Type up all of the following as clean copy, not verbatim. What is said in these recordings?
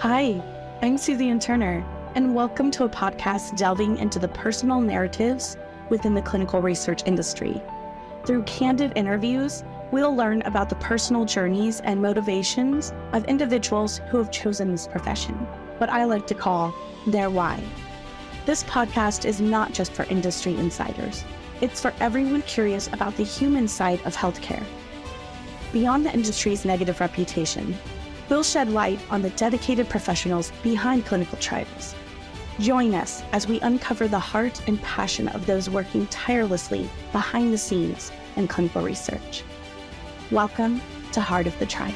Hi, I'm Suzanne Turner, and welcome to a podcast delving into the personal narratives within the clinical research industry. Through candid interviews, we'll learn about the personal journeys and motivations of individuals who have chosen this profession, what I like to call their why. This podcast is not just for industry insiders. It's for everyone curious about the human side of healthcare. Beyond the industry's negative reputation, we'll shed light on the dedicated professionals behind clinical trials. Join us as we uncover the heart and passion of those working tirelessly behind the scenes in clinical research. Welcome to Heart of the Trial.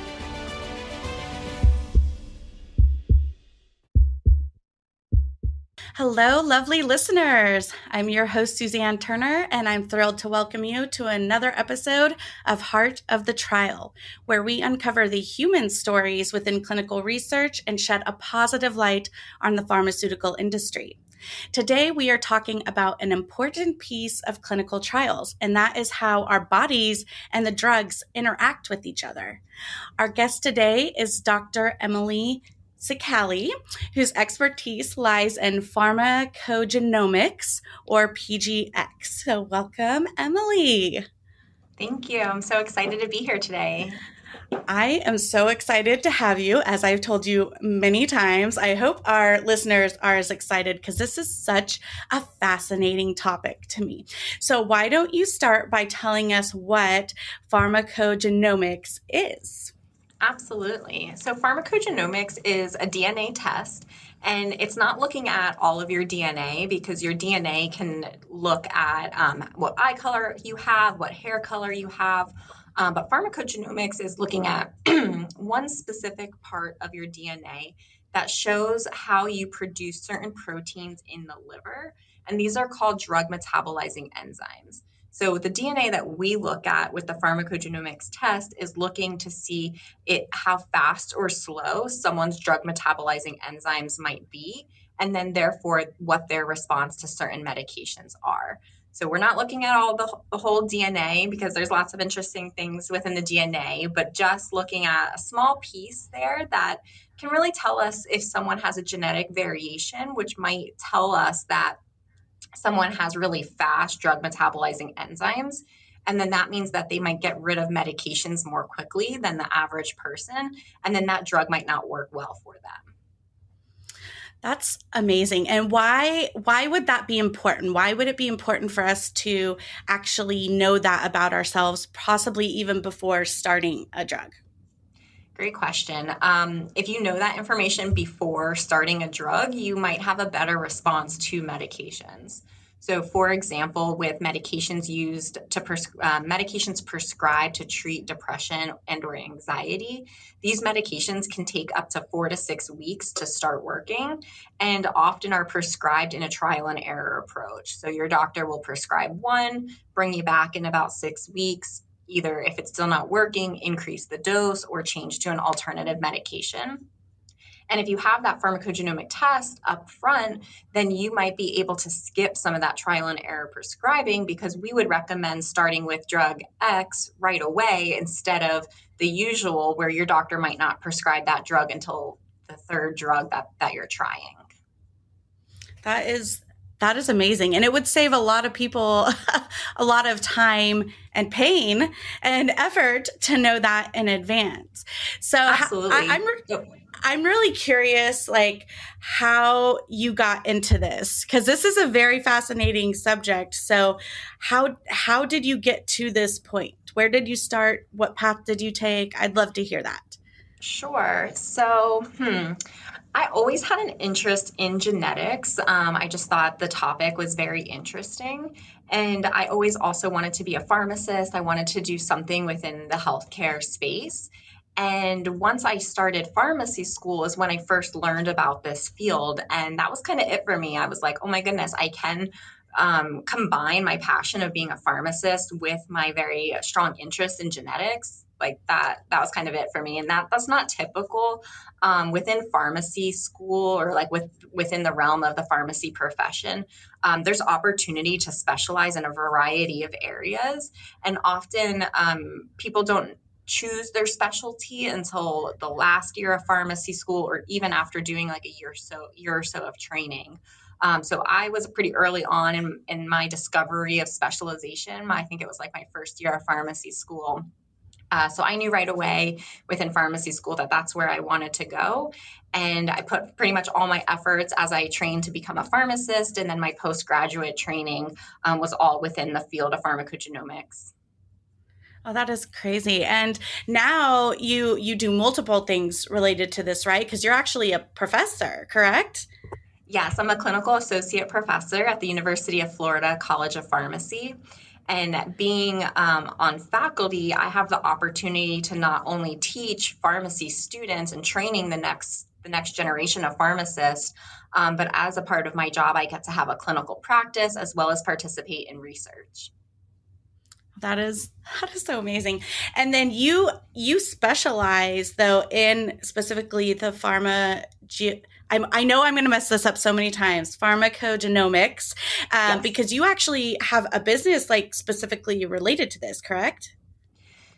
Hello, lovely listeners. I'm your host, Suzanne Turner, and I'm thrilled to welcome you to another episode of Heart of the Trial, where we uncover the human stories within clinical research and shed a positive light on the pharmaceutical industry. Today, we are talking about an important piece of clinical trials, and that is how our bodies and the drugs interact with each other. Our guest today is Dr. Emily Cicali, whose expertise lies in pharmacogenomics, or PGX. So welcome, Emily. Thank you. I'm so excited to be here today. I am so excited to have you, as I've told you many times. I hope our listeners are as excited because this is such a fascinating topic to me. So why don't you start by telling us what pharmacogenomics is? Absolutely. So pharmacogenomics is a DNA test, and it's not looking at all of your DNA because your DNA can look at what eye color you have, what hair color you have. But pharmacogenomics is looking at one specific part of your DNA that shows how you produce certain proteins in the liver. And these are called drug metabolizing enzymes. So the DNA that we look at with the pharmacogenomics test is looking to see how fast or slow someone's drug metabolizing enzymes might be, and then therefore what their response to certain medications are. So we're not looking at all the whole DNA because there's lots of interesting things within the DNA, but just looking at a small piece there that can really tell us if someone has a genetic variation, which might tell us that someone has really fast drug metabolizing enzymes. And then that means that they might get rid of medications more quickly than the average person. And then that drug might not work well for them. That's amazing. And why would that be important? Why would it be important for us to actually know that about ourselves, possibly even before starting a drug? Great question. If you know that information before starting a drug, you might have a better response to medications. So, for example, with medications used to medications prescribed to treat depression and/or anxiety, these medications can take up to 4 to 6 weeks to start working, and often are prescribed in a trial and error approach. So, your doctor will prescribe one, bring you back in about 6 weeks. Either if it's still not working, increase the dose or change to an alternative medication. And if you have that pharmacogenomic test up front, then you might be able to skip some of that trial and error prescribing because we would recommend starting with drug X right away instead of the usual where your doctor might not prescribe that drug until the third drug that you're trying. That is amazing. And it would save a lot of people a lot of time and pain and effort to know that in advance. So Absolutely. I'm really curious, like, how you got into this, because this is a very fascinating subject. So how did you get to this point? Where did you start? What path did you take? I'd love to hear that. Sure. So, I always had an interest in genetics. I just thought the topic was very interesting. And I always also wanted to be a pharmacist. I wanted to do something within the healthcare space. And once I started pharmacy school is when I first learned about this field. And that was kind of it for me. I was like, oh my goodness, I can combine my passion of being a pharmacist with my very strong interest in genetics. Like that was kind of it for me. And that's not typical within pharmacy school or like within the realm of the pharmacy profession. There's opportunity to specialize in a variety of areas. And often people don't choose their specialty until the last year of pharmacy school, or even after doing like a year or so of training. So I was pretty early on in my discovery of specialization. I think it was like my first year of pharmacy school. So I knew right away within pharmacy school that that's where I wanted to go. And I put pretty much all my efforts as I trained to become a pharmacist. And then my postgraduate training was all within the field of pharmacogenomics. Oh, that is crazy. And now you do multiple things related to this, right? Because you're actually a professor, correct? Yes, I'm a clinical associate professor at the University of Florida College of Pharmacy. And being on faculty, I have the opportunity to not only teach pharmacy students and training the next generation of pharmacists, but as a part of my job, I get to have a clinical practice as well as participate in research. That is so amazing. And then you specialize though in specifically the I know I'm going to mess this up so many times. Pharmacogenomics, Yes. because you actually have a business like specifically related to this, correct?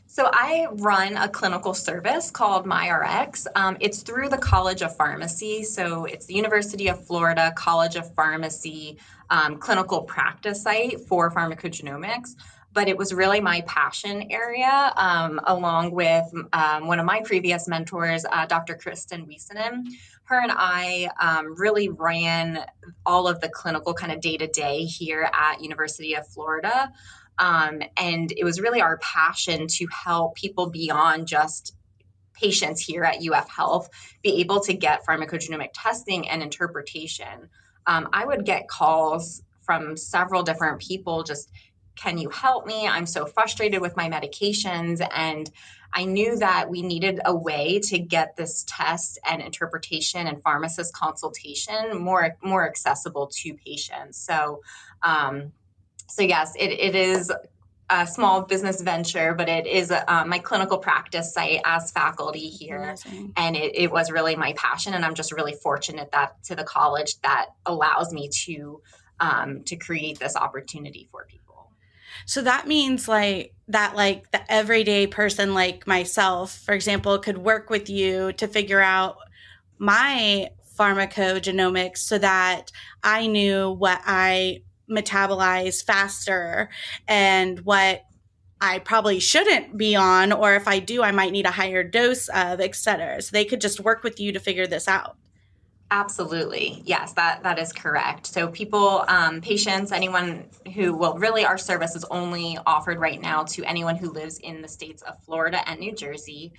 So I run a clinical service called MyRx. It's through the College of Pharmacy. So it's the University of Florida College of Pharmacy clinical practice site for pharmacogenomics. But it was really my passion area, along with one of my previous mentors, Dr. Kristen Wiesenen. Her and I really ran all of the clinical kind of day to day here at University of Florida. And it was really our passion to help people beyond just patients here at UF Health be able to get pharmacogenomic testing and interpretation. I would get calls from several different people just, can you help me? I'm so frustrated with my medications. And I knew that we needed a way to get this test and interpretation and pharmacist consultation more accessible to patients. So yes, it is a small business venture, but it is my clinical practice site as faculty here. Amazing. And it was really my passion. And I'm just really fortunate that to the college that allows me to create this opportunity for people. So that means like the everyday person like myself, for example, could work with you to figure out my pharmacogenomics so that I knew what I metabolize faster and what I probably shouldn't be on, or if I do, I might need a higher dose of, et cetera. So they could just work with you to figure this out. Absolutely. Yes, that is correct. So people, patients, anyone really, our service is only offered right now to anyone who lives in the states of Florida and New Jersey,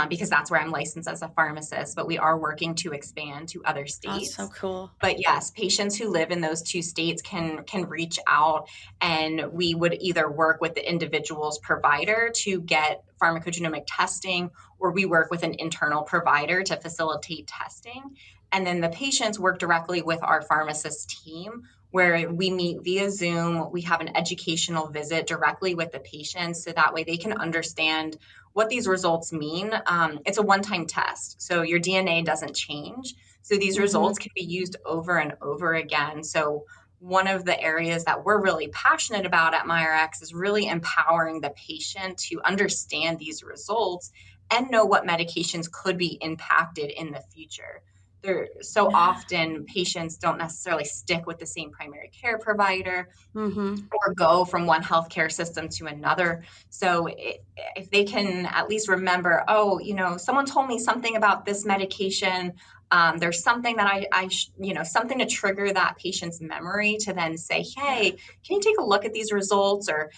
because that's where I'm licensed as a pharmacist, but we are working to expand to other That's states. so cool. But yes, patients who live in those two states can reach out, and we would either work with the individual's provider to get pharmacogenomic testing, or we work with an internal provider to facilitate testing. And then the patients work directly with our pharmacist team, where we meet via Zoom. We have an educational visit directly with the patients, so that way they can understand what these results mean. It's a one-time test, so your DNA doesn't change. So these results can be used over and over again. So one of the areas that we're really passionate about at MyRx is really empowering the patient to understand these results and know what medications could be impacted in the future. So often patients don't necessarily stick with the same primary care provider or go from one healthcare system to another. So if they can at least remember, someone told me something about this medication, there's something that something to trigger that patient's memory to then say, hey, can you take a look at these results? Or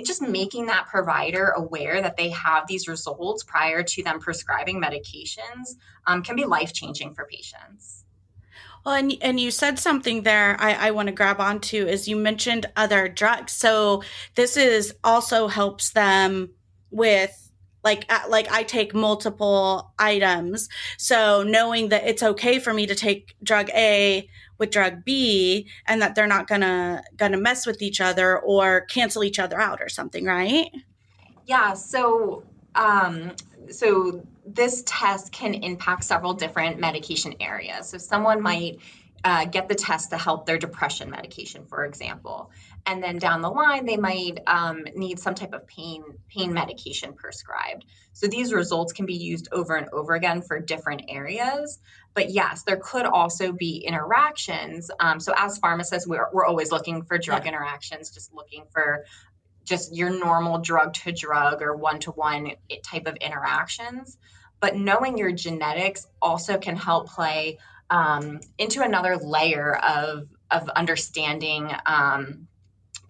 just making that provider aware that they have these results prior to them prescribing medications can be life-changing for patients. Well, and you said something there I want to grab onto is you mentioned other drugs. So this is also helps them with like I take multiple items. So knowing that it's okay for me to take drug A with drug B and that they're not gonna mess with each other or cancel each other out or something, right? Yeah, so this test can impact several different medication areas. So someone might get the test to help their depression medication, for example. And then down the line, they might need some type of pain medication prescribed. So these results can be used over and over again for different areas. But yes, there could also be interactions. So as pharmacists, we're always looking for drug Yeah. interactions, just looking for just your normal drug to drug or one to one type of interactions. But knowing your genetics also can help play into another layer of understanding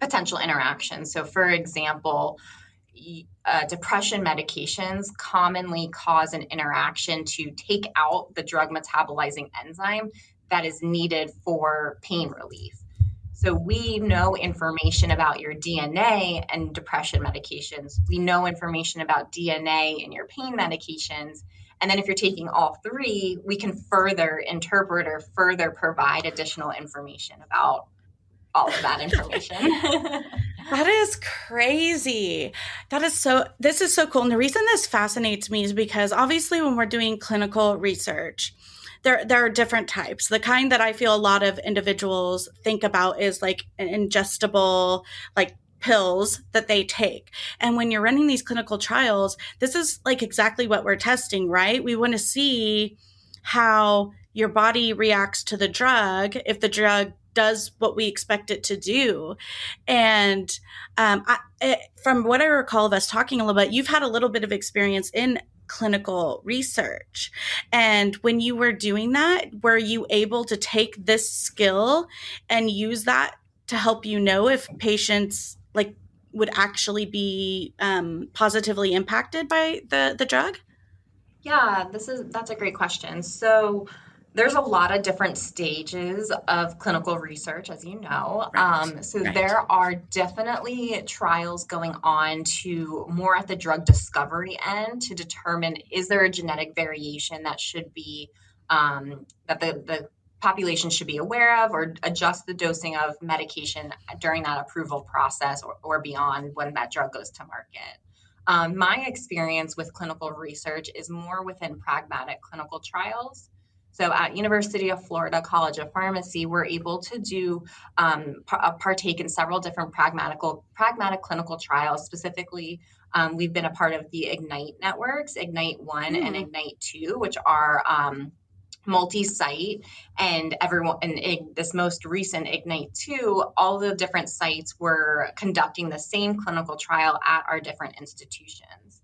potential interactions. So, for example, depression medications commonly cause an interaction to take out the drug metabolizing enzyme that is needed for pain relief. So we know information about your DNA and depression medications. We know information about DNA and your pain medications. And then if you're taking all three, we can further interpret or further provide additional information about all of that information. That is crazy. This is so cool. And the reason this fascinates me is because obviously when we're doing clinical research, there are different types. The kind that I feel a lot of individuals think about is like an ingestible, like pills that they take. And when you're running these clinical trials, this is like exactly what we're testing, right? We want to see how your body reacts to the drug, if the drug does what we expect it to do. And from what I recall of us talking a little bit, you've had a little bit of experience in clinical research. And when you were doing that, were you able to take this skill and use that to help you know if patients like would actually be positively impacted by the drug? Yeah, that's a great question. So there's a lot of different stages of clinical research, as you know. Right. So Right. there are definitely trials going on to more at the drug discovery end to determine is there a genetic variation that should be that the population should be aware of or adjust the dosing of medication during that approval process or beyond when that drug goes to market. My experience with clinical research is more within pragmatic clinical trials. So at University of Florida College of Pharmacy, we're able to do partake in several different pragmatic clinical trials. Specifically, we've been a part of the Ignite networks, Ignite One and Mm. Ignite Two, which are multi-site, and everyone in this most recent Ignite 2, all the different sites were conducting the same clinical trial at our different institutions.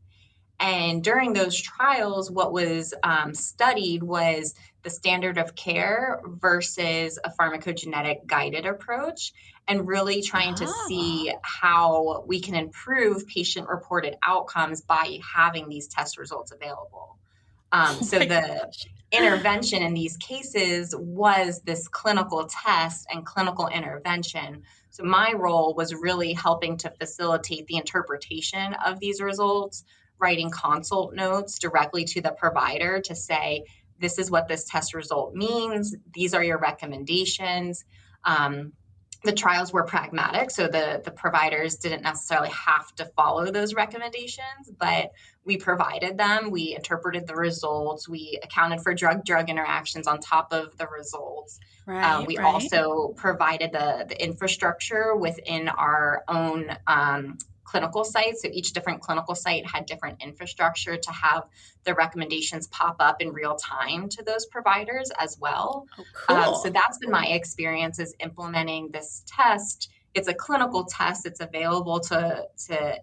And during those trials, what was studied was the standard of care versus a pharmacogenetic guided approach, and really trying to Ah. see how we can improve patient reported outcomes by having these test results available. Oh So my the gosh. intervention in these cases was this clinical test and clinical intervention. So my role was really helping to facilitate the interpretation of these results, writing consult notes directly to the provider to say, this is what this test result means. These are your recommendations. Um, the trials were pragmatic, so the providers didn't necessarily have to follow those recommendations, but we provided them, we interpreted the results, we accounted for drug interactions on top of the results. Right. We Right. also provided the infrastructure within our own clinical sites. So each different clinical site had different infrastructure to have the recommendations pop up in real time to those providers as well. Oh, So cool. that's been my experience is implementing this test. It's a clinical test. It's available to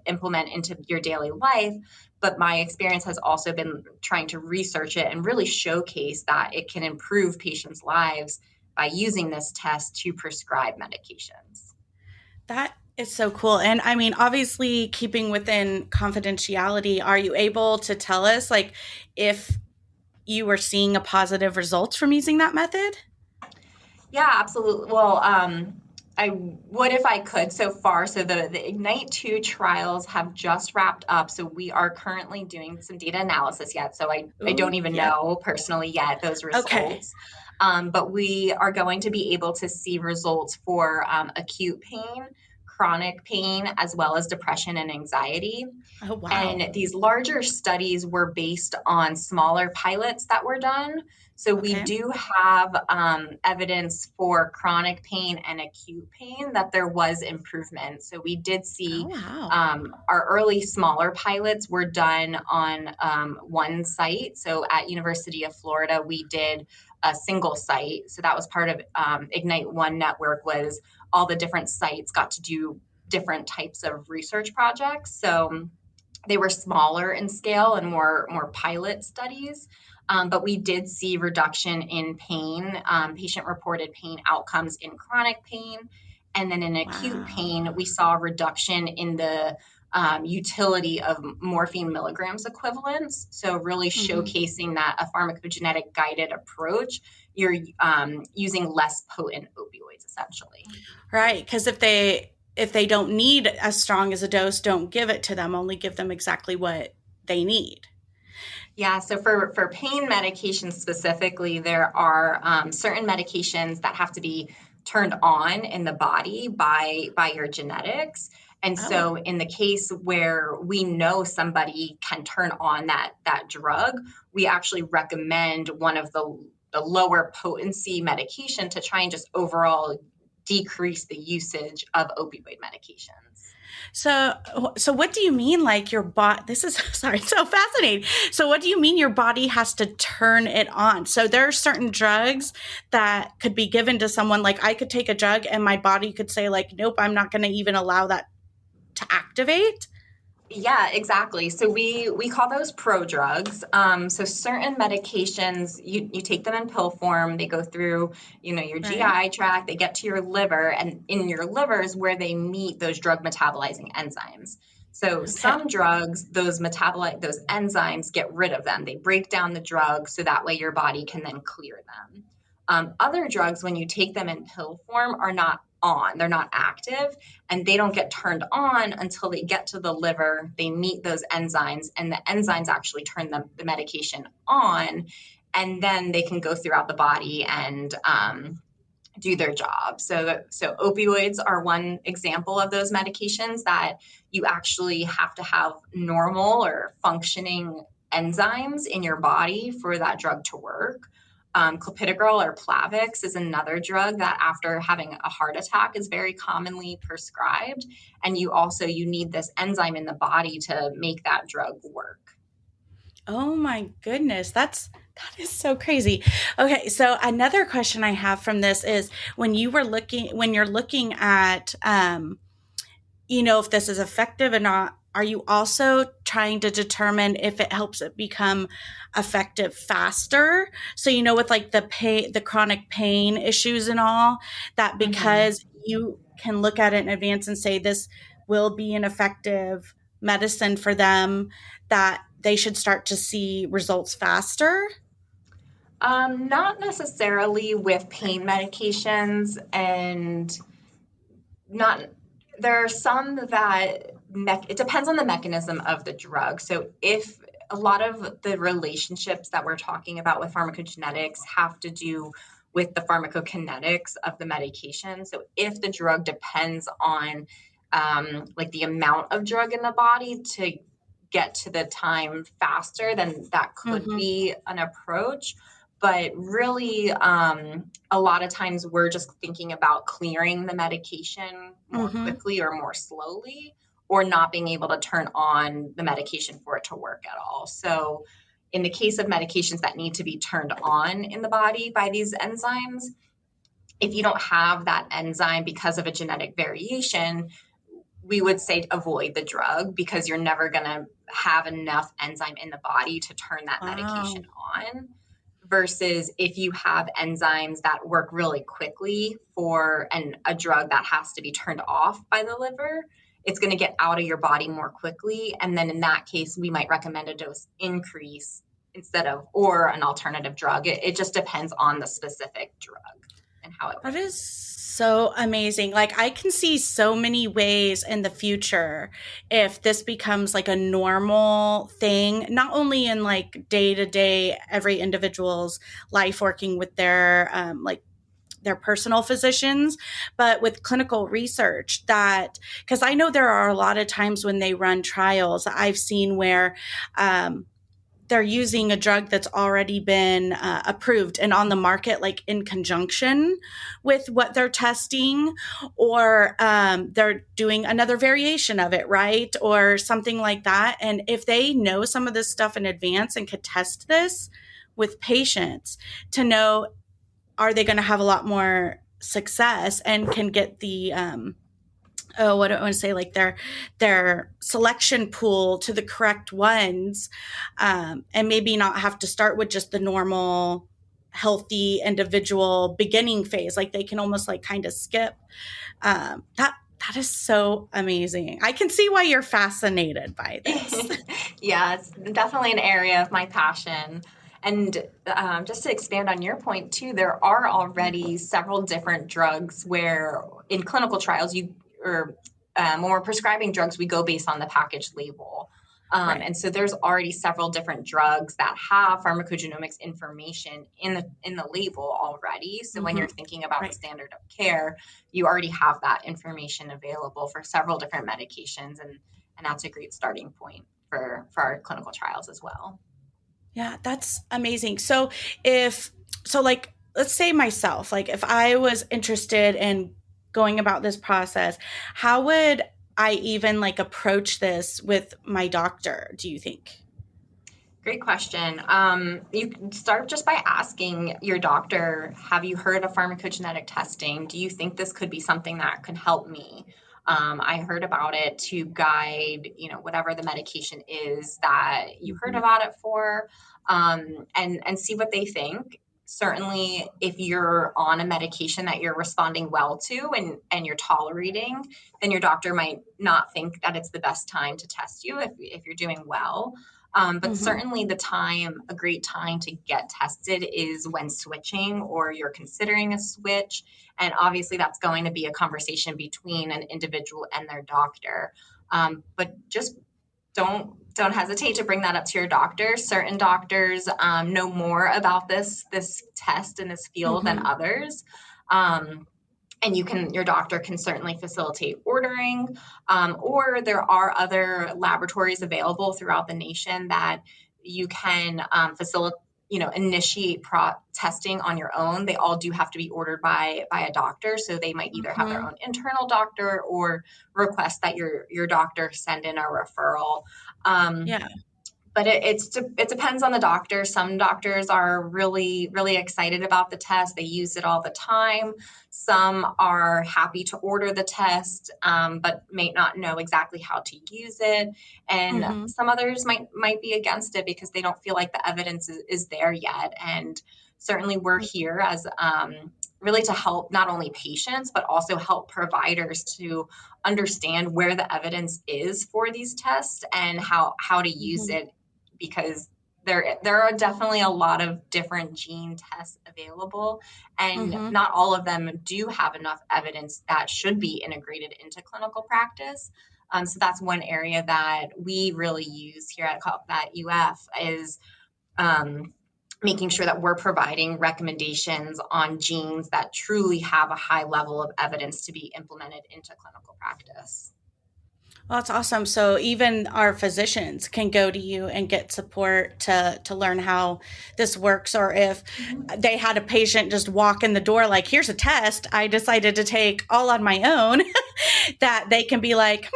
implement into your daily life. But my experience has also been trying to research it and really showcase that it can improve patients' lives by using this test to prescribe medications. That is so cool. And I mean, obviously, keeping within confidentiality, are you able to tell us, like, if you were seeing a positive results from using that method? Yeah, absolutely. Well, I would if I could so far. So the Ignite 2 trials have just wrapped up. So we are currently doing some data analysis yet. So I Ooh, don't even yep. know personally yet those Okay. results. But we are going to be able to see results for acute pain, chronic pain, as well as depression and anxiety. Oh, wow. And these larger studies were based on smaller pilots that were done. So we Okay. do have evidence for chronic pain and acute pain that there was improvement. So we did Oh, see wow. our early smaller pilots were done on one site. So at University of Florida, we did a single site. So that was part of Ignite One Network, was all the different sites got to do different types of research projects. So they were smaller in scale and more pilot studies. But we did see reduction in pain, patient reported pain outcomes in chronic pain. And then in acute Wow. pain, we saw a reduction in the utility of morphine milligrams equivalents. So, really Hmm. showcasing that a pharmacogenetic guided approach, you're using less potent opioids essentially. Right. Because if they don't need as strong as a dose, don't give it to them. Only give them exactly what they need. Yeah, so for pain medications specifically, there are certain medications that have to be turned on in the body by your genetics. And Oh. so in the case where we know somebody can turn on that drug, we actually recommend one of the lower potency medication to try and just overall decrease the usage of opioid medications. So what do you mean, like your body? This is sorry, so fascinating. So what do you mean your body has to turn it on? So there are certain drugs that could be given to someone. Like I could take a drug and my body could say, like, nope, I'm not going to even allow that to activate. Yeah, exactly. So we call those prodrugs. So certain medications, you take them in pill form. They go through, your Right. GI tract. They get to your liver, and in your liver is where they meet those drug metabolizing enzymes. So Okay. some drugs, those enzymes get rid of them. They break down the drug so that way your body can then clear them. Other drugs, when you take them in pill form, are not on. They're not active and they don't get turned on until they get to the liver. They meet those enzymes, and the enzymes actually turn the medication on, and then they can go throughout the body and do their job. So opioids are one example of those medications that you actually have to have normal or functioning enzymes in your body for that drug to work. Clopidogrel or Plavix is another drug that after having a heart attack is very commonly prescribed. And you need this enzyme in the body to make that drug work. Oh my goodness, that is so crazy. Okay, so another question I have from this is when you're looking at if this is effective or not, are you also trying to determine if it helps it become effective faster? So, with like the chronic pain issues and all, that Mhm. because you can look at it in advance and say this will be an effective medicine for them, that they should start to see results faster? Not necessarily with pain medications, and not there are some that it depends on the mechanism of the drug. So if a lot of the relationships that we're talking about with pharmacogenetics have to do with the pharmacokinetics of the medication. So if the drug depends on like the amount of drug in the body to get to the time faster, then that could Mm-hmm. be an approach. But really, a lot of times we're just thinking about clearing the medication more Mm-hmm. quickly or more slowly, or not being able to turn on the medication for it to work at all. So, in the case of medications that need to be turned on in the body by these enzymes, if you don't have that enzyme because of a genetic variation, we would say avoid the drug because you're never going to have enough enzyme in the body to turn that medication Wow. on. Versus if you have enzymes that work really quickly for a drug that has to be turned off by the liver, it's going to get out of your body more quickly. And then in that case, we might recommend a dose increase instead of, or an alternative drug. It just depends on the specific drug and how it That is works. so amazing. Like, I can see so many ways in the future if this becomes like a normal thing, not only in like day to day, every individual's life working with their personal physicians, but with clinical research that, because I know there are a lot of times when they run trials, I've seen where, um, they're using a drug that's already been approved and on the market, like in conjunction with what they're testing, or they're doing another variation of it, right? Or something like that. And if they know some of this stuff in advance and could test this with patients to know, are they going to have a lot more success and can get the what do I want to say, like their selection pool to the correct ones, and maybe not have to start with just the normal healthy individual beginning phase. Like they can almost like kind of skip. That is so amazing. I can see why you're fascinated by this. Yeah, it's definitely an area of my passion. And just to expand on your point too, there are already several different drugs where in clinical trials when we're prescribing drugs, we go based on the package label. Right. And so there's already several different drugs that have pharmacogenomics information in the label already. So when you're thinking about the standard of care, you already have that information available for several different medications, and that's a great starting point for our clinical trials as well. Yeah, that's amazing. So like, let's say myself, like if I was interested in going about this process, how would I even like approach this with my doctor, do you think? Great question. You can start just by asking your doctor, have you heard of pharmacogenetic testing? Do you think this could be something that could help me? I heard about it to guide, whatever the medication is that you heard about it for, and see what they think. Certainly, if you're on a medication that you're responding well to and you're tolerating, then your doctor might not think that it's the best time to test you if you're doing well. But certainly a great time to get tested is when switching or you're considering a switch. And obviously that's going to be a conversation between an individual and their doctor. But just don't hesitate to bring that up to your doctor. Certain doctors know more about this test in this field than others. And your doctor can certainly facilitate ordering, or there are other laboratories available throughout the nation that you can initiate testing on your own. They all do have to be ordered by a doctor, so they might either have their own internal doctor or request that your doctor send in a referral. Yeah. But it depends on the doctor. Some doctors are really, really excited about the test. They use it all the time. Some are happy to order the test, but may not know exactly how to use it. And some others might be against it because they don't feel like the evidence is there yet. And certainly we're here as really to help not only patients, but also help providers to understand where the evidence is for these tests and how to use it, because there are definitely a lot of different gene tests available, and not all of them do have enough evidence that should be integrated into clinical practice. So that's one area that we really use here at UF is making sure that we're providing recommendations on genes that truly have a high level of evidence to be implemented into clinical practice. Well, that's awesome. So even our physicians can go to you and get support to learn how this works. Or if they had a patient just walk in the door, like, here's a test I decided to take all on my own, that they can be like,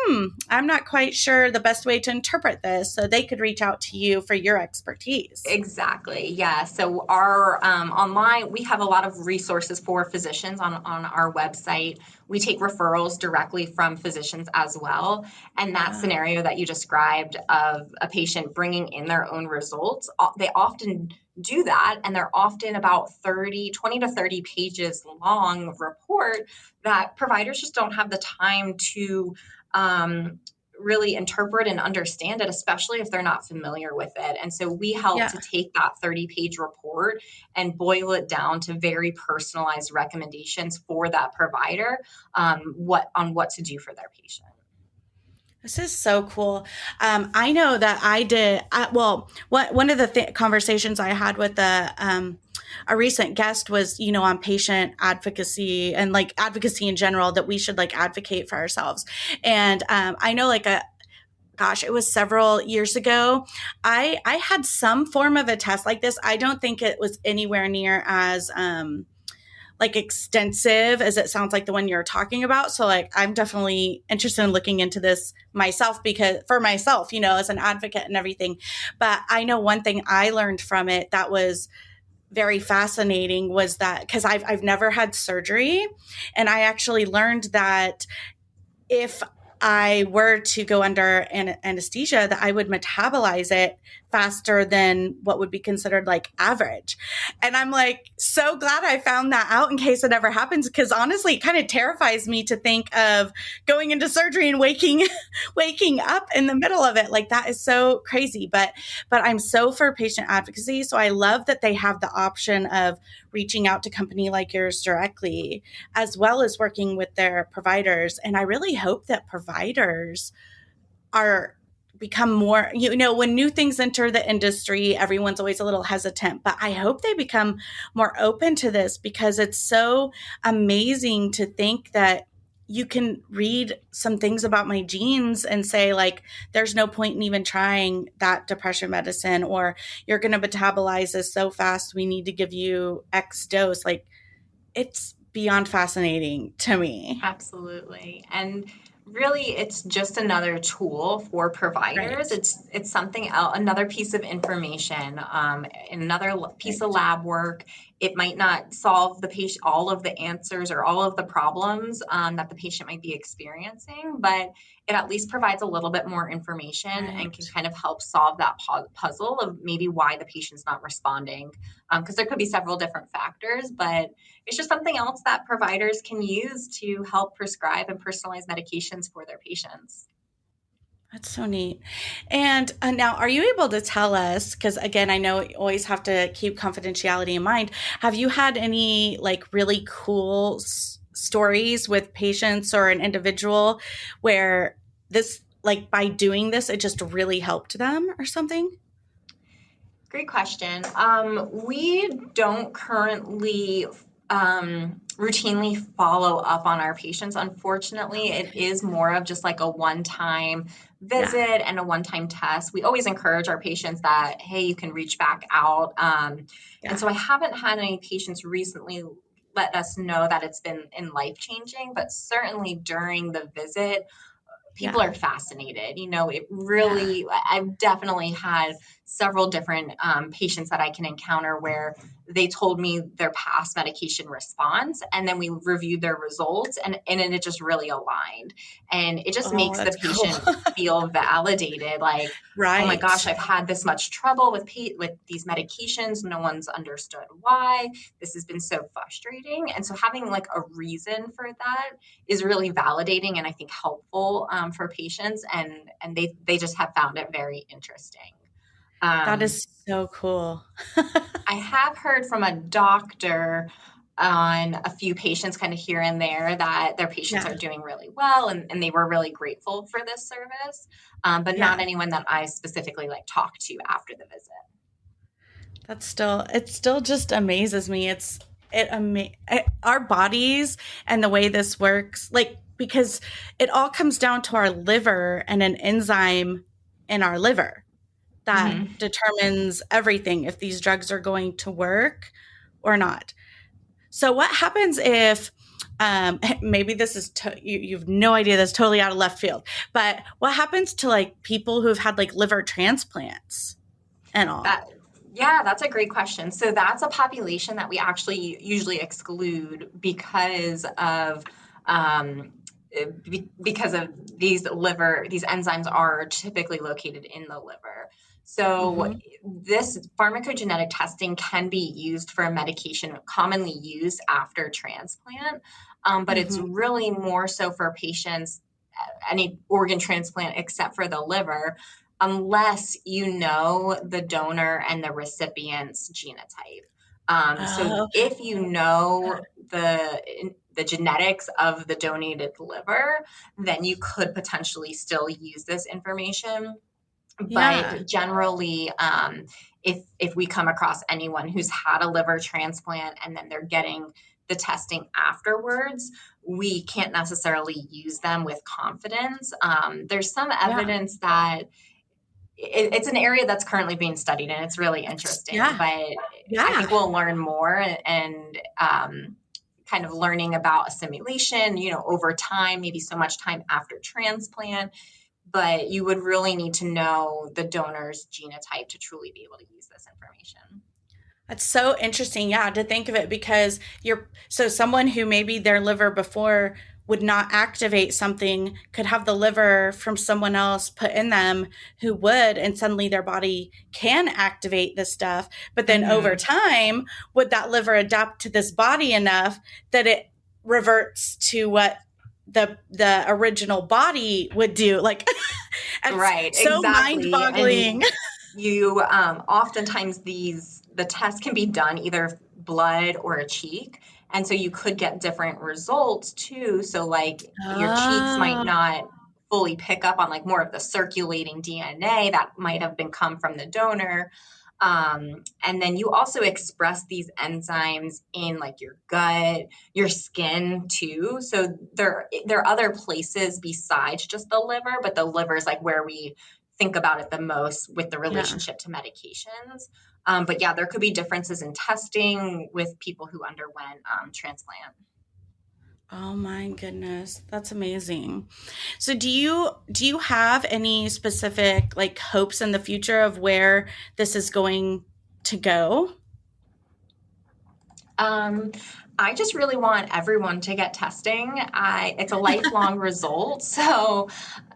I'm not quite sure the best way to interpret this. So they could reach out to you for your expertise. Exactly. Yeah. So our online, we have a lot of resources for physicians on our website. We take referrals directly from physicians as well. And that scenario that you described of a patient bringing in their own results, they often do that. And they're often about 20 to 30 pages long report that providers just don't have the time to really interpret and understand it, especially if they're not familiar with it. And so we help to take that 30-page report and boil it down to very personalized recommendations for that provider, what to do for their patient. This is so cool. I know that one of the conversations I had with a recent guest was, on patient advocacy and like advocacy in general, that we should like advocate for ourselves. And I know like gosh, it was several years ago. I had some form of a test like this. I don't think it was anywhere near as like extensive as it sounds like the one you're talking about. So like I'm definitely interested in looking into this myself, because for myself, as an advocate and everything. But I know one thing I learned from it that was very fascinating was that, because I've never had surgery, and I actually learned that if I were to go under anesthesia, that I would metabolize it faster than what would be considered like average. And I'm like, so glad I found that out in case it ever happens. Because honestly, it kind of terrifies me to think of going into surgery and waking up in the middle of it. Like that is so crazy. But I'm so for patient advocacy. So I love that they have the option of reaching out to a company like yours directly, as well as working with their providers. And I really hope that providers are become more, when new things enter the industry, everyone's always a little hesitant, but I hope they become more open to this, because it's so amazing to think that you can read some things about my genes and say like, there's no point in even trying that depression medicine, or you're going to metabolize this so fast, we need to give you X dose. Like, it's beyond fascinating to me. Absolutely. And really, it's just another tool for providers. Right. It's something else, another piece of information, another piece of Right. lab work. It might not solve the patient all of the answers or all of the problems that the patient might be experiencing, but it at least provides a little bit more information and can Right. kind of help solve that puzzle of maybe why the patient's not responding. Because there could be several different factors, but it's just something else that providers can use to help prescribe and personalize medications for their patients. That's so neat. And now, are you able to tell us, because again, I know you always have to keep confidentiality in mind, have you had any like really cool stories with patients or an individual where this, like by doing this, it just really helped them or something? Great question. We don't currently routinely follow up on our patients. Unfortunately, it is more of just like a one-time Yeah. visit and a one-time test. We always encourage our patients that, hey, you can reach back out. And Yeah. so I haven't had any patients recently let us know that it's been life-changing, but certainly during the visit, people Yeah. are fascinated. It Yeah. really, I've definitely had several different patients that I can encounter where they told me their past medication response, and then we reviewed their results, and it just really aligned. And it just Oh, makes the that's cool. patient feel validated, like, oh my gosh, Right. I've had this much trouble with these medications. No one's understood why. This has been so frustrating. And so having like a reason for that is really validating and I think helpful for patients, and they just have found it very interesting. That Um, is so cool. I have heard from a doctor on a few patients kind of here and there that their patients Yeah. are doing really well and they were really grateful for this service, but not Yeah. anyone that I specifically like talked to after the visit. It still just amazes me. Our bodies and the way this works, like, because it all comes down to our liver and an enzyme in our liver that Mm-hmm. determines everything, if these drugs are going to work or not. So what happens if, maybe this is, you've no idea, that's totally out of left field, but what happens to like people who've had like liver transplants and all? That Yeah, that's a great question. So that's a population that we actually usually exclude um, because of these enzymes are typically located in the liver. So Mm-hmm. this pharmacogenetic testing can be used for a medication commonly used after transplant, but it's Mm-hmm. really more so for patients any organ transplant except for the liver, unless you know the donor and the recipient's genotype. So Oh, if you know the genetics of the donated liver, then you could potentially still use this information. yeah. But generally, if we come across anyone who's had a liver transplant and then they're getting the testing afterwards, we can't necessarily use them with confidence. There's some Yeah. evidence that it's an area that's currently being studied, and it's really interesting, Yeah. but I Yeah. think we'll learn more, and kind of learning about assimilation, over time, maybe so much time after transplant, but you would really need to know the donor's genotype to truly be able to use this information. That's so interesting. Yeah, to think of it, because so someone who maybe their liver before would not activate something could have the liver from someone else put in them who would, and suddenly their body can activate this stuff. But then over time, would that liver adapt to this body enough that it reverts to what the original body would do? Like, it's Right, so exactly. mind-boggling. And you oftentimes the test can be done either blood or a cheek, and so you could get different results too. So like your cheeks might Oh, not fully pick up on like more of the circulating DNA that might have been come from the donor. And then you also express these enzymes in like your gut, your skin too. So there are other places besides just the liver, but the liver is like where we think about it the most with the yeah. relationship to medications. But yeah, there could be differences in testing with people who underwent transplant. Oh my goodness, that's amazing. So do you have any specific like hopes in the future of where this is going to go? Um, I just really want everyone to get testing. It's a lifelong result. So,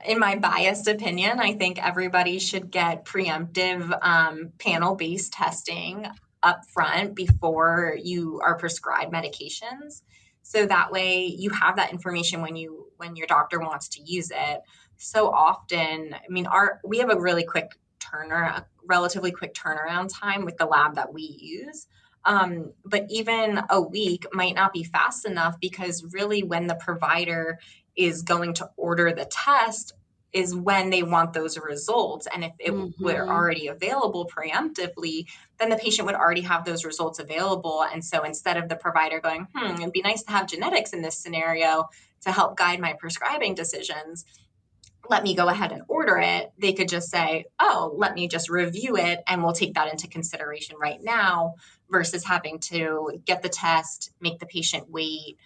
in my biased opinion, I think everybody should get preemptive panel-based testing up front before you are prescribed medications. So that way you have that information when your doctor wants to use it. So often, I mean, we have a relatively quick turnaround time with the lab that we use. But even a week might not be fast enough, because really when the provider is going to order the test is when they want those results. And if it were Mm-hmm. already available preemptively, then the patient would already have those results available. And so instead of the provider going, it'd be nice to have genetics in this scenario to help guide my prescribing decisions, let me go ahead and order it, they could just say, oh, let me just review it and we'll take that into consideration right now, versus having to get the test, make the patient wait,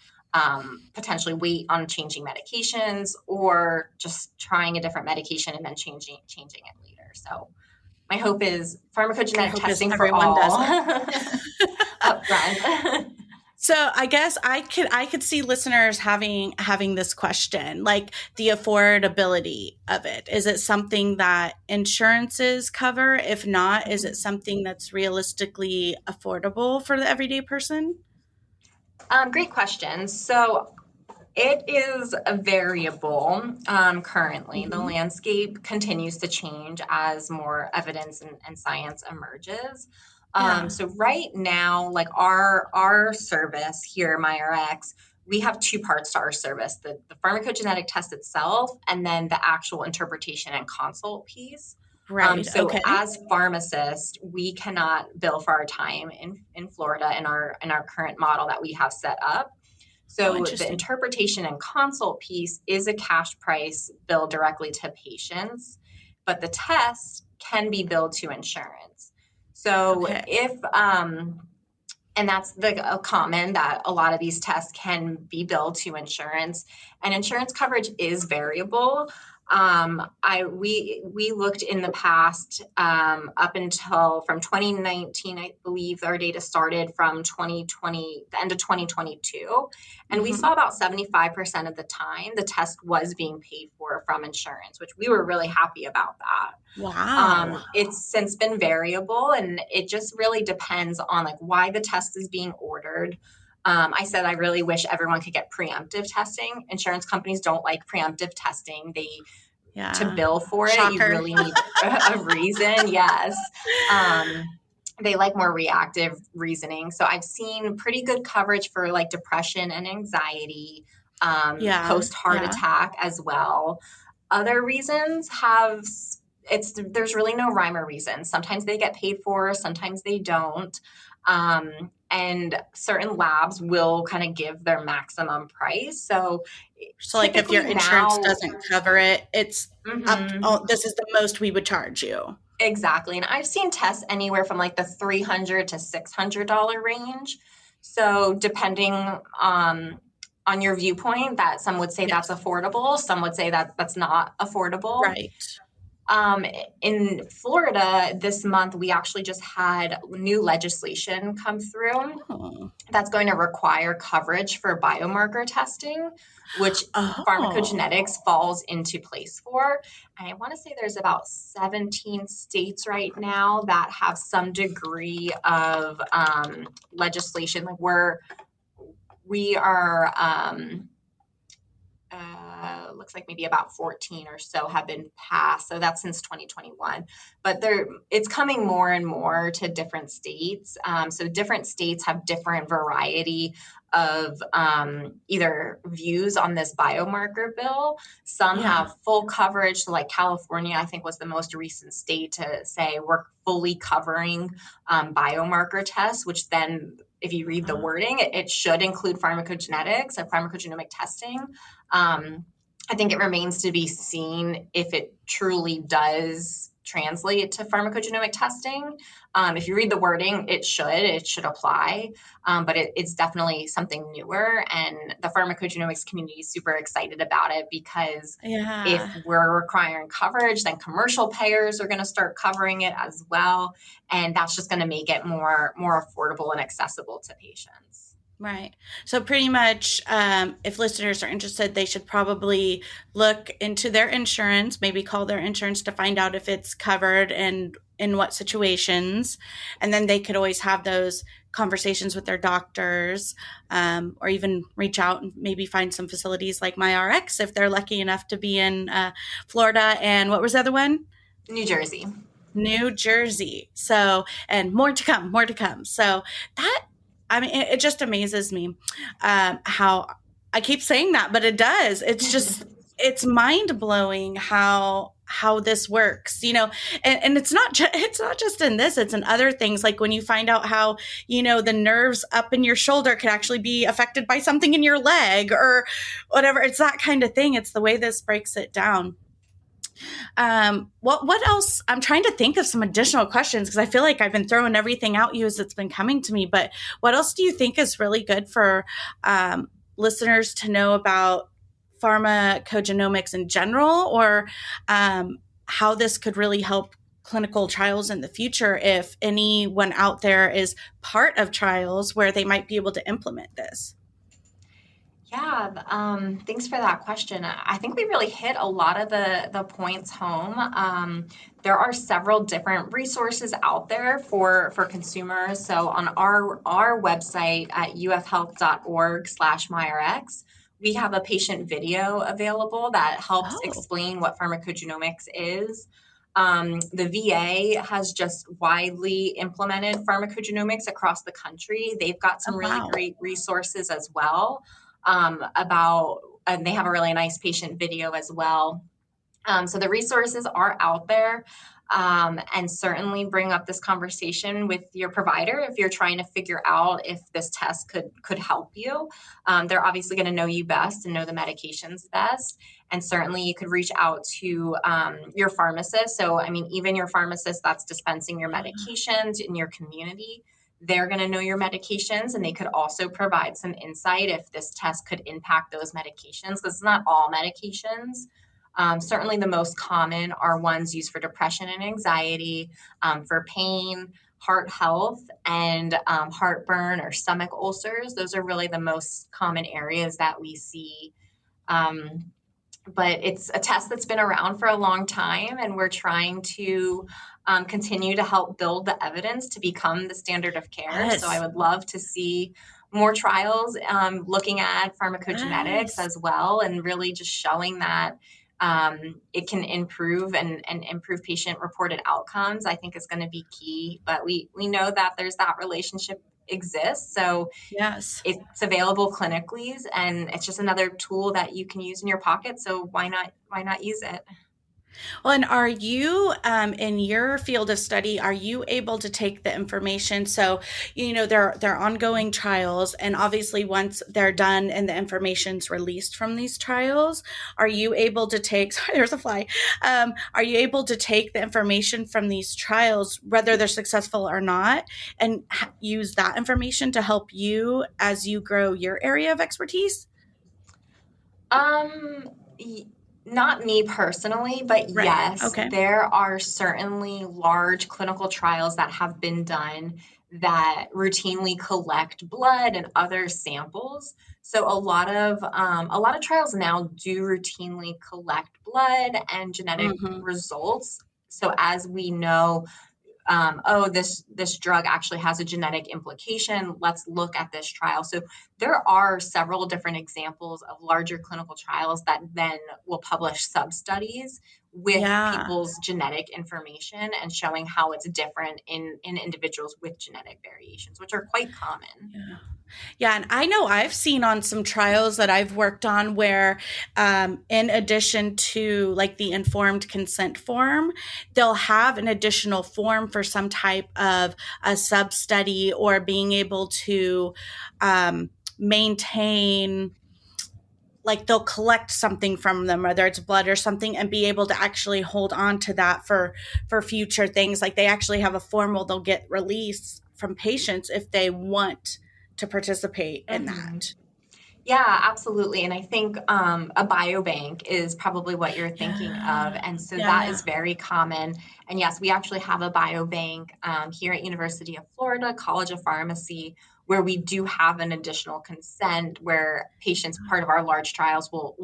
potentially wait on changing medications, or just trying a different medication and then changing it later. So my hope is My pharmacogenetic hope is testing for everyone does all it. up front. So I guess I could see listeners having this question, like the affordability of it. Is it something that insurances cover? If not, is it something that's realistically affordable for the everyday person? Great question. So it is a variable currently. The Mm-hmm. landscape continues to change as more evidence and science emerges. Yeah. So right now, like our service here, MyRx, we have two parts to our service: the pharmacogenetic test itself, and then the actual interpretation and consult piece. Right. So Okay. as pharmacists, we cannot bill for our time in Florida in our current model that we have set up. Oh, So the interesting. interpretation and consult piece is a cash price billed directly to patients, but the test can be billed to insurance. So Okay. if and that's the common that a lot of these tests can be billed to insurance, and insurance coverage is variable. We looked in the past, up until from 2019, I believe our data started from 2020, the end of 2022, and we Mm-hmm. saw about 75% of the time the test was being paid for from insurance, which we were really happy about that. Wow. It's since been variable, and it just really depends on like why the test is being ordered. I said I really wish everyone could get preemptive testing. Insurance companies don't like preemptive testing. To Yeah. bill for it, you Shocker. really need a reason. Yes. They like more reactive reasoning. So I've seen pretty good coverage for like depression and anxiety, Yeah. post heart Yeah. attack as well. Other reasons there's really no rhyme or reason. Sometimes they get paid for, sometimes they don't. and certain labs will kind of give their maximum price. So like if your typically insurance now, doesn't cover it, it's up. mhm. Oh, this is the most we would charge you. Exactly. And I've seen tests anywhere from like the $300 to $600 range. So depending on your viewpoint, that some would say that's Yes. affordable, some would say that that's not affordable. Right. Um, in Florida this month, we actually just had new legislation come through Oh. that's going to require coverage for biomarker testing, which Oh. pharmacogenetics falls into place for. And I want to say there's about 17 states right now that have some degree of legislation. Like we are looks like maybe about 14 or so have been passed. So that's since 2021. But it's coming more and more to different states. So different states have different variety of either views on this biomarker bill. Some Yeah. have full coverage. So like California, I think was the most recent state to say we're fully covering biomarker tests, which then if you read the wording, it should include pharmacogenetics and pharmacogenomic testing. I think it remains to be seen if it truly does translate to pharmacogenomic testing. If you read the wording, it should apply, but it's definitely something newer, and the pharmacogenomics community is super excited about it because if we're requiring coverage, then commercial payers are going to start covering it as well, and that's just going to make it more affordable and accessible to patients. Right. So pretty much, if listeners are interested, they should probably look into their insurance, maybe call their insurance to find out if it's covered and in what situations. And then they could always have those conversations with their doctors, or even reach out and maybe find some facilities like MyRx if they're lucky enough to be in Florida. And what was the other one? New Jersey. New Jersey. So, and more to come. So that, I mean, it just amazes me how I keep saying that, but it does. It's just, it's mind blowing how this works, you know, and it's not just in this, it's in other things. Like when you find out how, you know, the nerves up in your shoulder could actually be affected by something in your leg or whatever. It's that kind of thing. It's the way this breaks it down. What else? I'm trying to think of some additional questions because I feel like I've been throwing everything out you as it's been coming to me. But what else do you think is really good for listeners to know about pharmacogenomics in general, or how this could really help clinical trials in the future if anyone out there is part of trials where they might be able to implement this? Yeah, thanks for that question. I think we really hit a lot of the points home. There are several different resources out there for consumers. So on our website at ufhealth.org/MyRx, we have a patient video available that helps explain what pharmacogenomics is. The VA has just widely implemented pharmacogenomics across the country. They've got some really great resources as well. And they have a really nice patient video as well. So the resources are out there, and certainly bring up this conversation with your provider if you're trying to figure out if this test could help you. They're obviously going to know you best and know the medications best. And certainly you could reach out to your pharmacist. So, I mean, even your pharmacist that's dispensing your medications in your community, they're going to know your medications, and they could also provide some insight if this test could impact those medications, because it's not all medications. Certainly the most common are ones used for depression and anxiety, for pain, heart health, and heartburn or stomach ulcers. Those are really the most common areas that we see. But it's a test that's been around for a long time, and we're trying to continue to help build the evidence to become the standard of care. Yes. So I would love to see more trials looking at pharmacogenetics as well, and really just showing that it can improve and improve patient reported outcomes. I think is going to be key, but we know that there's that relationship exists. So yes, it's available clinically, and it's just another tool that you can use in your pocket. So why not use it? Well, and are you, in your field of study, are you able to take the information? So, there are ongoing trials, and obviously, once they're done and the information's released from these trials, are you able to take? Sorry, there's a fly. Are you able to take the information from these trials, whether they're successful or not, and use that information to help you as you grow your area of expertise? Um, y- Not me personally, but Right. yes, Okay. there are certainly large clinical trials that have been done that routinely collect blood and other samples. So a lot of trials now do routinely collect blood and genetic Mm-hmm. results. So as we know, oh, this drug actually has a genetic implication. Let's look at this trial. So there are several different examples of larger clinical trials that then will publish sub studies with Yeah. people's genetic information and showing how it's different in individuals with genetic variations, which are quite common. Yeah. Yeah, and I know I've seen on some trials that I've worked on where, in addition to like the informed consent form, they'll have an additional form for some type of a sub study or being able to maintain, like they'll collect something from them, whether it's blood or something, and be able to actually hold on to that for future things. Like they actually have a form where they'll get release from patients if they want to participate in Mhm. that. Yeah, absolutely. And I think a biobank is probably what you're thinking of. Yeah. And so Yeah, that yeah. is very common. And yes, we actually have a biobank here at University of Florida, College of Pharmacy, where we do have an additional consent where patients, part of our large trials, will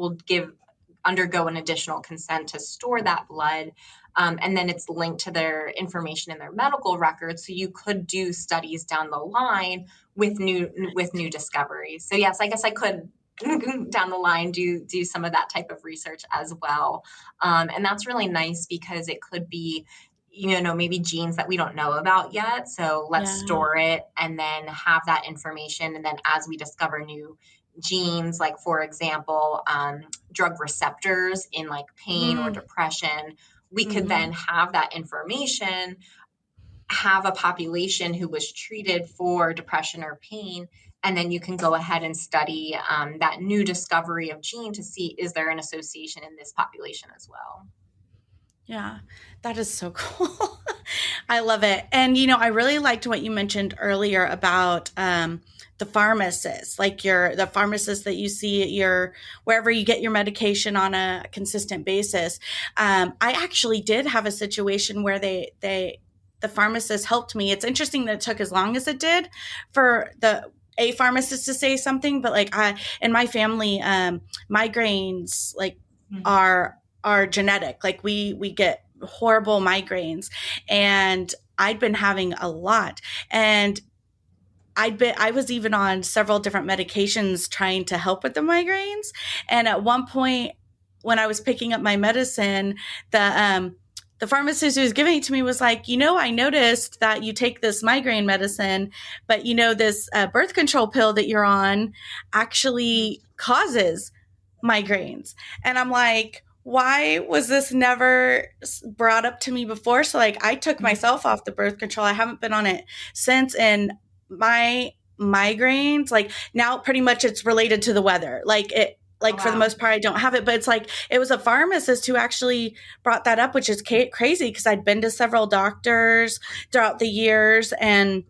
undergo an additional consent to store that blood. And then it's linked to their information in their medical records. So you could do studies down the line with new discoveries. So yes, I guess I could down the line do some of that type of research as well. And that's really nice because it could be, maybe genes that we don't know about yet. So let's Yeah. store it and then have that information. And then as we discover new genes, like for example, drug receptors in like pain or Mm, depression, we could mhm. then have that information, have a population who was treated for depression or pain, and then you can go ahead and study that new discovery of gene to see is there an association in this population as well. Yeah, that is so cool. I love it. And, I really liked what you mentioned earlier about the pharmacist, like the pharmacist that you see at wherever you get your medication on a consistent basis. I actually did have a situation where the pharmacist helped me. It's interesting that it took as long as it did for a pharmacist to say something, but like in my family, migraines like Mhm. are genetic. Like we get horrible migraines, and I'd been having a lot, and I was even on several different medications trying to help with the migraines. And at one point, when I was picking up my medicine, the pharmacist who was giving it to me was like, I noticed that you take this migraine medicine, but this birth control pill that you're on actually causes migraines. And I'm like, why was this never brought up to me before? So like I took Mhm. myself off the birth control. I haven't been on it since. And my migraines, like now pretty much it's related to the weather. Oh, For the wow. most part, I don't have it, but it's like it was a pharmacist who actually brought that up, which is crazy because I'd been to several doctors throughout the years, and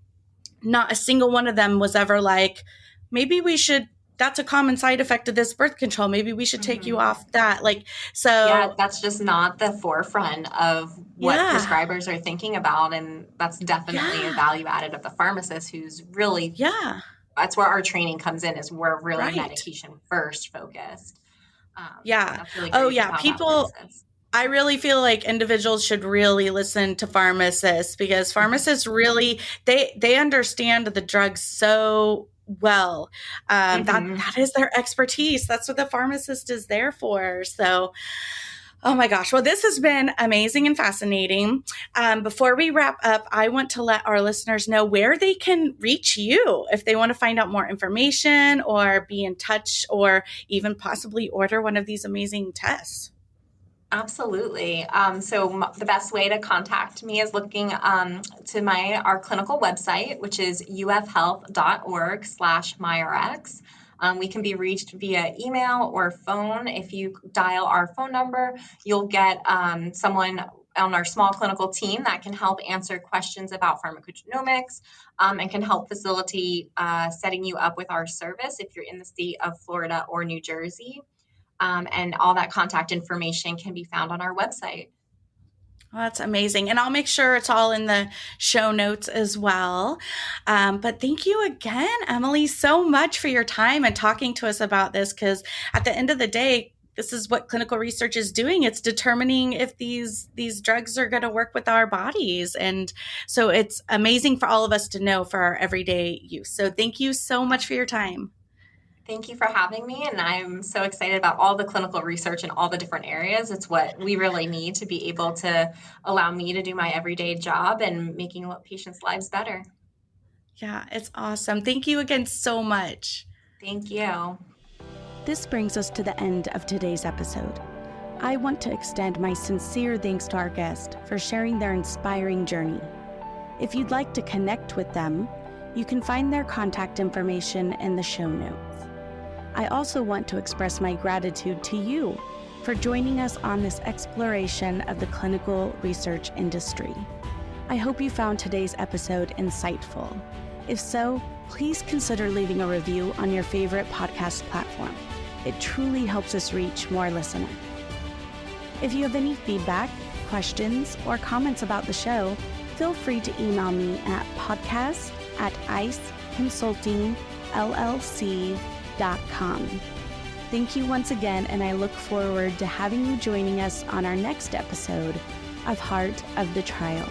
not a single one of them was ever like, maybe we should, that's a common side effect of this birth control. Maybe we should take you Mhm. off that. Like, Yeah, so that's just not the forefront of what yeah, prescribers are thinking about. And that's definitely a yeah, value added of the pharmacist who's really, yeah, that's where our training comes in, is we're really right. medication first focused. So Yeah. that's really Oh, great to yeah. have that pharmacist. I really feel like individuals should really listen to pharmacists because Mhm. pharmacists really, they understand the drugs so well. That Mhm. is their expertise. That's what the pharmacist is there for. So, oh my gosh. Well, this has been amazing and fascinating. Before we wrap up, I want to let our listeners know where they can reach you if they want to find out more information or be in touch or even possibly order one of these amazing tests. Absolutely. The best way to contact me is looking to our clinical website, which is ufhealth.org/MyRx. We can be reached via email or phone. If you dial our phone number, you'll get someone on our small clinical team that can help answer questions about pharmacogenomics and can help facilitate setting you up with our service if you're in the state of Florida or New Jersey. And all that contact information can be found on our website. Well, that's amazing. And I'll make sure it's all in the show notes as well. But thank you again, Emily, so much for your time and talking to us about this, because at the end of the day, this is what clinical research is doing. It's determining if these drugs are going to work with our bodies. And so it's amazing for all of us to know for our everyday use. So thank you so much for your time. Thank you for having me, and I'm so excited about all the clinical research in all the different areas. It's what we really need to be able to allow me to do my everyday job and making patients' lives better. Yeah, it's awesome. Thank you again so much. Thank you. This brings us to the end of today's episode. I want to extend my sincere thanks to our guest for sharing their inspiring journey. If you'd like to connect with them, you can find their contact information in the show notes. I also want to express my gratitude to you for joining us on this exploration of the clinical research industry. I hope you found today's episode insightful. If so, please consider leaving a review on your favorite podcast platform. It truly helps us reach more listeners. If you have any feedback, questions, or comments about the show, feel free to email me at podcast@iceconsultingllc.com. Thank you once again, and I look forward to having you joining us on our next episode of Heart of the Trial.